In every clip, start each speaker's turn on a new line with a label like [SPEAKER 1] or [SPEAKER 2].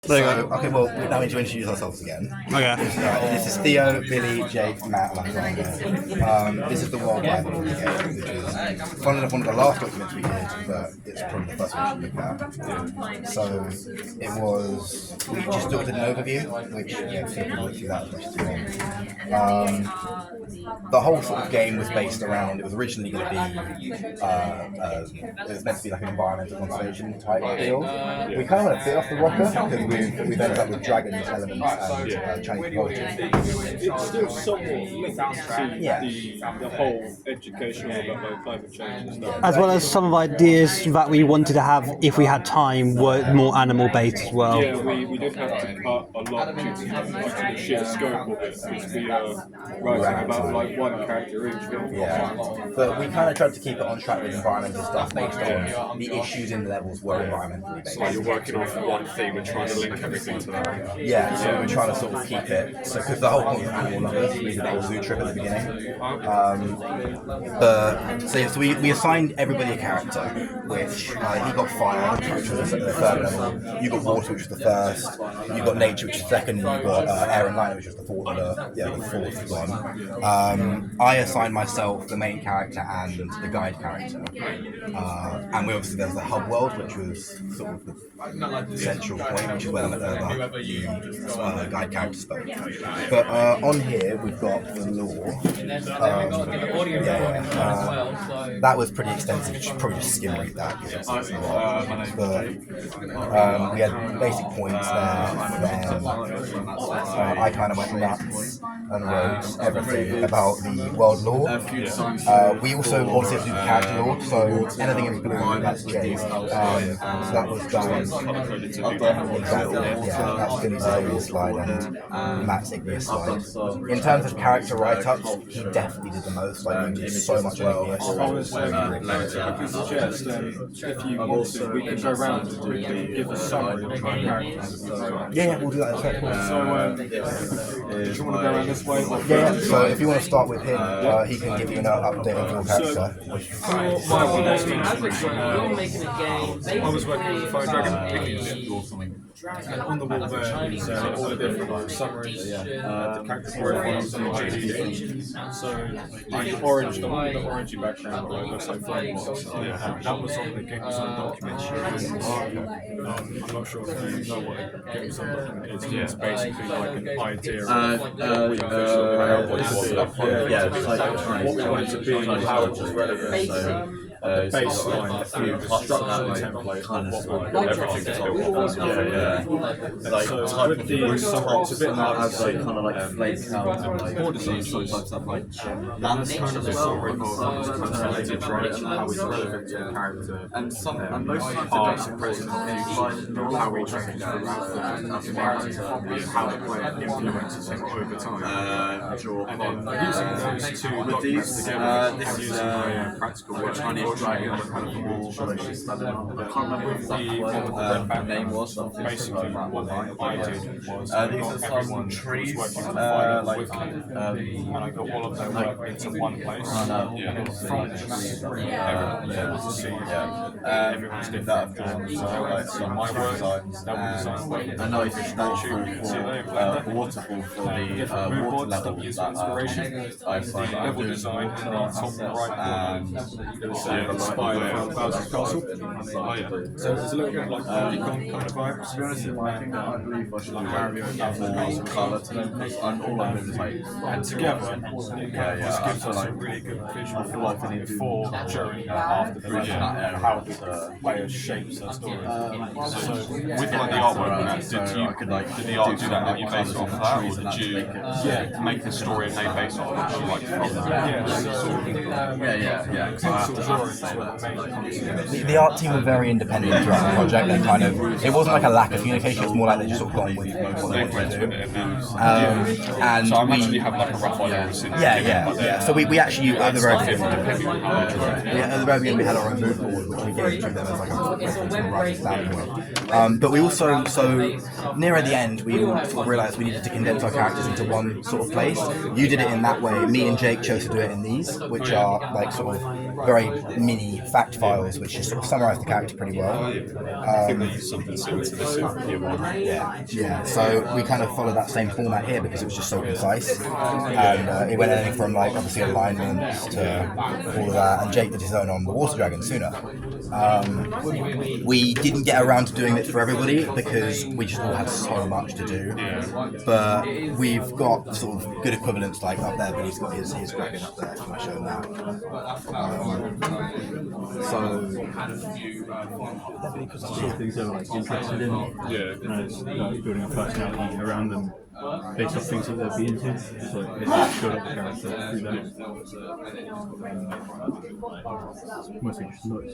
[SPEAKER 1] Okay, well, we now need to introduce ourselves again.
[SPEAKER 2] Okay.
[SPEAKER 1] This is Theo, Billy, Jake, Matt, and Alexander. This is the World Bible of the game, which is, funnily enough, one of the last documents we did, but it's probably the first one we should look at. So, it was, we just did an overview, which, yeah, so people look through that as much as you want. The whole sort of game was based around, it was originally going to be, it was meant to be like an environmental conservation type deal. We kind of went a bit off the rocker, because we've ended up with dragons elements and Chinese culture.
[SPEAKER 3] It's still somewhat linked to the whole educational about climate change and stuff.
[SPEAKER 2] As well as some of the ideas that we wanted to have, if we had time, were more animal based as well.
[SPEAKER 3] Yeah, we did have to cut a lot due to the sheer scope of it, because we are writing about like one character each film.
[SPEAKER 1] Yeah, but we kind of tried to keep it on track with environmental stuff based on the issues in the levels were environmentally based.
[SPEAKER 4] So you're working off one theme and trying to link everything to that.
[SPEAKER 1] Yeah, so we're trying to sort of keep it, so because the whole point of Animal Lovers, we did a whole zoo trip at the beginning. So we assigned everybody a character, which he got fire, which was the third level, you got water, which was the first, you got nature, which was second, and you got air and light, which was the fourth one. I assigned myself the main character and the guide character, and we obviously there was the hub world, which was sort of the central point, which is where the guide character spoke. But on here we've got the lore. That was pretty extensive. You should probably just skim read that. But we had basic points there. I kind of went nuts and wrote everything about the world lore. We also wanted to do the character lore, so anything in blue, that's Jay. So that was done. That's Billy's Alien slide and Matt's Igneous slide. In terms of character write-ups, he definitely did the most. Like, we did so much of this.
[SPEAKER 3] I could suggest if you want to, we can go around and give a summary of my characters.
[SPEAKER 1] Yeah, we'll do that in a second.
[SPEAKER 3] So, do you want to go around this way?
[SPEAKER 1] Yeah, so if you want to start with him, he can give you an update on your character.
[SPEAKER 3] I was working with the Fire Dragon. And on the wall there is all the different summaries, the character profiles and GD. So the orange, the one with the orangey background, where it looks like flame walls. That was on the Game Design document. I'm not sure if you know what a Game Design document is. It's basically like an idea of what we want it to be, how it's relevant. The baseline, the structure, template, everything is built on. So with the summaries, a bit like
[SPEAKER 5] kind of like flake
[SPEAKER 3] board design,
[SPEAKER 5] sometimes have like
[SPEAKER 3] that's kind of a summary of related right and how it's relevant to the character.
[SPEAKER 5] and most times
[SPEAKER 3] Past, present, future, how we change throughout the character, how the player influences him over time. And then using those two documents together,
[SPEAKER 5] this is
[SPEAKER 3] using a practical work.
[SPEAKER 5] Dragon, I can't remember what the name was.
[SPEAKER 3] Basically, what I did was
[SPEAKER 5] These are some trees,
[SPEAKER 3] and I got all of their work into one place. And from this, everyone to see everyone's different. So my work, that was designed.
[SPEAKER 5] I know it's just waterfall for the water level
[SPEAKER 3] inspiration. Level design in the top right corner. Inspired from Bowser's Castle. So there's a little bit of like Deacon kind of vibes.
[SPEAKER 5] To be honest, I think I believe I should like Mario and colour to them because I'm all over the place.
[SPEAKER 3] And together, this gives us a really good visual before, during, and after the vision, how the player shapes their story.
[SPEAKER 4] So with like the artwork, did the art do that? Did you base off that, or did you make the story and they base off what you like from
[SPEAKER 1] The art team were very independent throughout the project. They kind of, it wasn't like a lack of communication, it was more like they just sort of gone with what they wanted to do. And
[SPEAKER 4] so I imagine you have like a rough idea of
[SPEAKER 1] yeah. So we actually, at the very beginning, we had our own mood board, which we gave to them as like a writing standpoint. But we also, so nearer the end, we sort of realised we needed to condense our characters into one sort of place. You did it in that way. Me and Jake chose to do it in these, which are like sort of very mini fact files, which just sort of summarise the character pretty well.
[SPEAKER 4] I think they use something similar to this in year one.
[SPEAKER 1] Yeah. So we kind of followed that same format here because it was just so concise, and it went anything from like obviously alignments to all of that. And Jake did his own on the Water Dragon sooner. We didn't get around to doing it for everybody because we just all had so much to do. But we've got sort of good equivalents like up there, but he's got his dragon up there. If I show that.
[SPEAKER 6] Definitely because the sort of things they're like interested in. Like building a personality around them based off things that they'd be into. So they build up the character through that. Mostly just looks.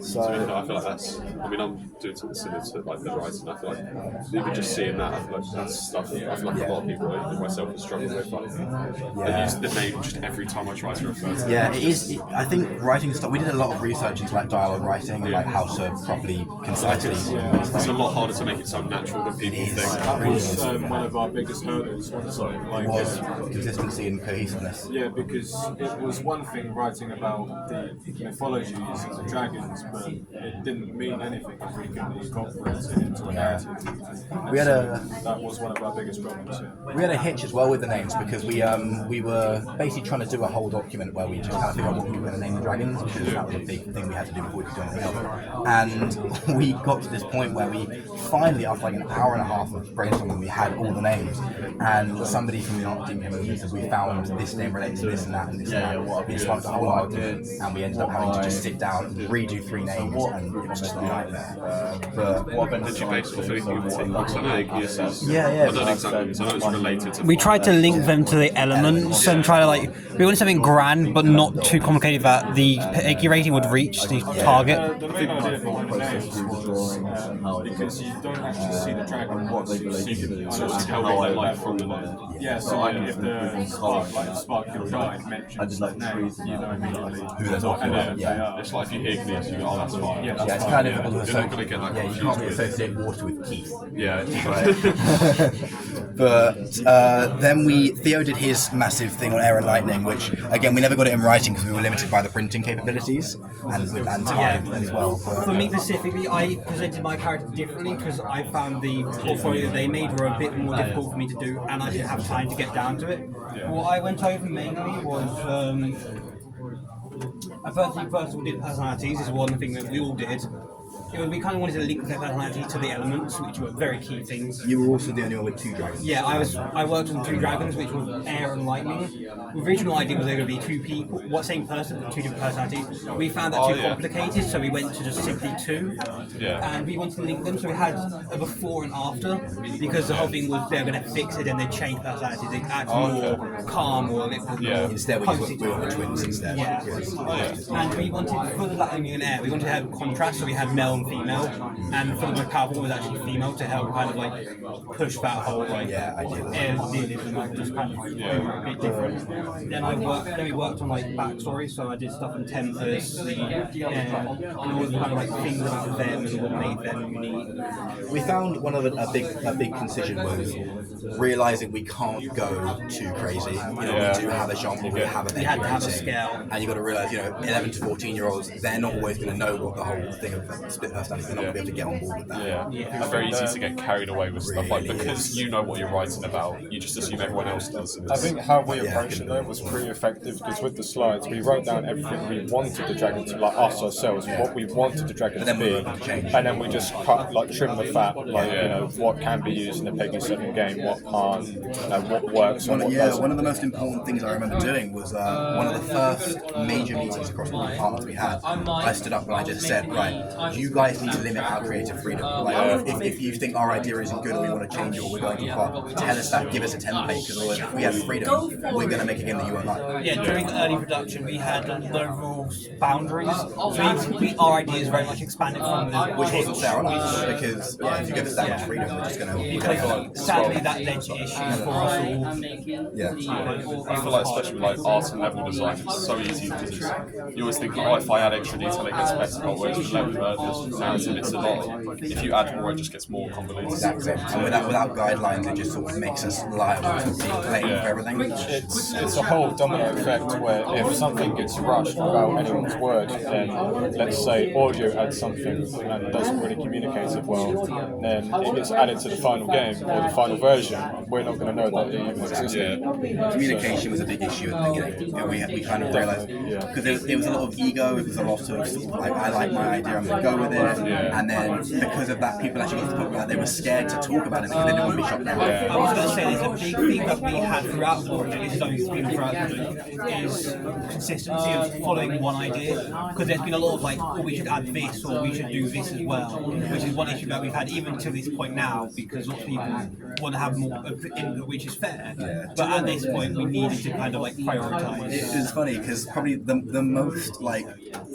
[SPEAKER 4] So I feel like that's. I mean, I'm doing something similar to like the writing. I feel like even just seeing that, I feel like that's stuff. I feel like a lot of people, like myself, have struggled with. Like, I use the name just every time I try to refer to it.
[SPEAKER 1] Yeah, it is. I think writing stuff. We did a lot of research into like dialogue writing and like how to properly concisely.
[SPEAKER 4] It's a lot harder to make it sound natural than people think.
[SPEAKER 3] That was one of our biggest hurdles.
[SPEAKER 1] Was consistency and cohesiveness.
[SPEAKER 3] Yeah, because it was one thing writing about the mythologies and the dragons, but it didn't mean anything if we couldn't incorporate it into a narrative. That was one of our biggest problems.
[SPEAKER 1] We had a hitch as well with the names because we were basically trying to do a whole document where we just kind of figured out what we were going to name the dragons because that was a big thing we had to do before we could do anything else. And we got to this point where we finally, after like an hour and a half of brainstorming, we had all the names. And somebody from the art team came over and said, we found this name related to this and that and this and that. We just wanted the whole argument, and we ended up having to just sit down and redo 3 names, and it was just a nightmare. But
[SPEAKER 4] what did you base off anything in particular? Because I know it uses.
[SPEAKER 1] Yeah.
[SPEAKER 4] I don't know exactly because I know it's related to.
[SPEAKER 2] We tried to link them to the elements and try to like we wanted something grand but not too complicated that the Eggy rating would reach the target.
[SPEAKER 3] The main idea behind the names was because you don't actually see the dragon once, you can
[SPEAKER 4] tell what they like from the name.
[SPEAKER 3] Yeah, so like if the spark guide mentions the name, you know immediately
[SPEAKER 1] who they're talking about. Yeah.
[SPEAKER 4] It's like if you hear Igneous, you go, oh, that's fine.
[SPEAKER 3] Yeah,
[SPEAKER 1] It's kind of
[SPEAKER 4] You're not going to get that
[SPEAKER 1] you
[SPEAKER 4] confused
[SPEAKER 1] can't really
[SPEAKER 4] with.
[SPEAKER 1] associate water with Keith.
[SPEAKER 4] Yeah.
[SPEAKER 1] But then Theo did his massive thing on Air and Lightning, which again we never got it in writing because we were limited by the printing capabilities and time as well.
[SPEAKER 2] For me specifically, I presented my character differently because I found the portfolio that they made were a bit more difficult for me to do, and I didn't have time to get down to it. What I went over mainly was first of all did personalities. This is one thing that we all did. We kind of wanted to link their personality to the elements, which were very key things.
[SPEAKER 1] You were also the only one with 2 dragons.
[SPEAKER 2] Yeah, I worked on 2 dragons, which was air and lightning. The original idea was there were going to be 2 people, same person, but 2 different personalities. We found that too complicated, so we went to just simply 2. And we wanted to link them, so we had a before and after, because the whole thing was they're going to fix it and they change personalities. They act more calm or a little bit more.
[SPEAKER 1] Instead, we were twins instead.
[SPEAKER 2] Yeah. And we wanted, for the lightning and air, we wanted to have contrast, so we had male and female, and for the most powerful was actually female to help kind of like push that whole like air realism, like just kind of a bit different. Then we worked on like backstory, so I did stuff on Tempest, and all the kind of like things about them and what made them unique.
[SPEAKER 1] We found one of a big concision was realizing we can't go too crazy. We do have a genre, we have a
[SPEAKER 2] We had to have a scale,
[SPEAKER 1] and you got to realize 11 to 14-year-olds, they're not always going to know what the whole thing of split personality. They're not going to be able to get on board with that.
[SPEAKER 4] It's very easy to get carried away with stuff like because you know what you're writing about, you just assume everyone else does.
[SPEAKER 3] I think how we approached it though was pretty effective because with the slides we wrote down everything we wanted the dragon to, like us ourselves, what we wanted the dragon to be, and then we just cut, like trim the fat, like what can be used in the Peggy 7 game, what can't, what works and what doesn't.
[SPEAKER 1] One of the most important things I remember doing was one of the first major meetings across all the departments we had. I stood up and I just said, right, you guys need to limit our creative freedom. Like, if you think our idea isn't good or we want to change it or we're going too far, tell us that, give us a template, because if we have freedom, we're going to make a game that you won't like.
[SPEAKER 2] Yeah, during early production we had the overall boundaries. So our ideas very much expanded from the
[SPEAKER 1] Which wasn't fair on us, because if you give us that much freedom, we're just going to...
[SPEAKER 2] because sadly that led to issues for us all.
[SPEAKER 1] Yeah.
[SPEAKER 4] I feel like especially with like art and level design, it's so easy because you always think, oh, if I add extra detail, it gets better. But whereas with level narrative, it's a lot. If you add more, it just gets more convoluted.
[SPEAKER 1] Exactly. And without guidelines, it just sort of makes us liable to be blamed for everything.
[SPEAKER 3] It's a whole domino effect where if something gets rushed without anyone's word, then let's say audio adds something and doesn't really communicate it well, then it gets added to the final game or the final version. We're not going to know that it even existed.
[SPEAKER 1] Communication was a big issue at the beginning. We kind of realised, because it was a lot of ego, it was a lot of sort of like, I like my idea, I'm going to go with it, and then because of that, people actually got to the point where they were scared to talk about it because they didn't want to be shot down.
[SPEAKER 2] I was going to say there's a big thing that we had throughout the project, this is something that's been throughout the project, is consistency of following one idea, because there's been a lot of like, oh, we should add this or we should do this as well, which is one issue that we've had even to this point now, because lots of people want to have more input, which is fair, but at this point we needed to kind of like prioritise.
[SPEAKER 1] It was funny because probably the most like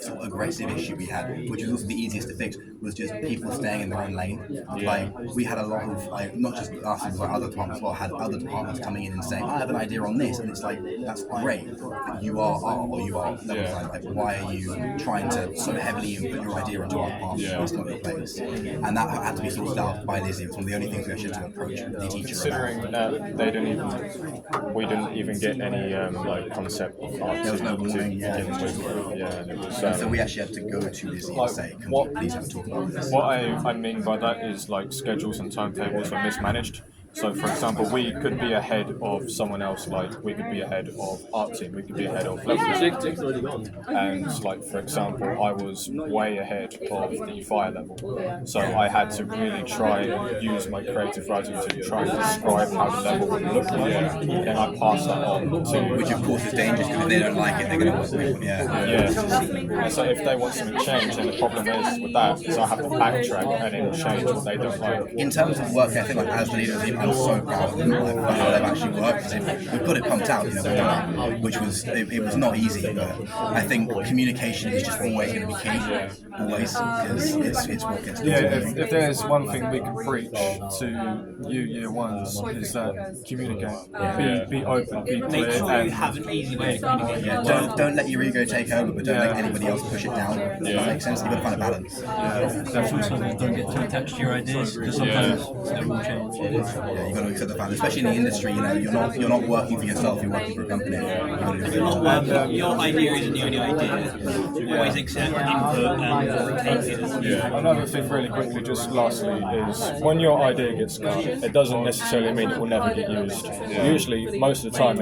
[SPEAKER 1] sort of aggressive issue we had, which was also the easiest to fix, was just people staying in their own lane. Like we had a lot of like not just us, but other departments as well, had other departments coming in and saying, I have an idea on this, and it's like, that's great, but you are art or you are level design. Like, why are you trying to so heavily input your idea into our department? It's not your place. And that had to be sorted out by Lizzie. It was one of the only things we actually had to approach the teacher
[SPEAKER 3] Considering
[SPEAKER 1] about.
[SPEAKER 3] that we didn't even get any like concept of art.
[SPEAKER 1] There was no warning.
[SPEAKER 3] And it was,
[SPEAKER 1] So we actually had to go to Lizzie and say, can we please have a talk about this?
[SPEAKER 3] What I mean by that is like schedules and timetables were mismanaged. So, for example, we could be ahead of someone else, like we could be ahead of art team, we could be ahead of level design. And, like, for example, I was way ahead of the fire level. So I had to really try and use my creative writing to try and describe how the level would look like. And I pass that on to...
[SPEAKER 1] Which, of course, is dangerous because if they don't like it, they're going to work with it.
[SPEAKER 3] Yeah. And so if they want something changed, then the problem is with that is I have to backtrack and then change what they don't like.
[SPEAKER 1] In terms of work ethic, like as the leader of the team, I'm so proud of them, like, how they've actually worked. We've got it pumped out, you know, which was it was not easy, but I think communication is just always going to be key, always, because it's what gets done.
[SPEAKER 3] If there's one thing we can preach to you year ones is that communicate, be open, be clear,
[SPEAKER 2] Make sure you have an easy way to communicate.
[SPEAKER 1] Yeah, don't let your ego take over, but don't let anybody else push it down. Does that make sense? You've got to find a balance.
[SPEAKER 6] Don't get too attached to your ideas because sometimes they will change.
[SPEAKER 1] Yeah, you've got to accept the fact, especially in the industry. You know, you're not working for yourself. You're working for a company.
[SPEAKER 2] Your idea isn't the only idea. Always accept input and take it.
[SPEAKER 3] Another thing really quickly, just lastly, is when your idea gets cut, it doesn't necessarily mean it will never get used. Usually, most of the time,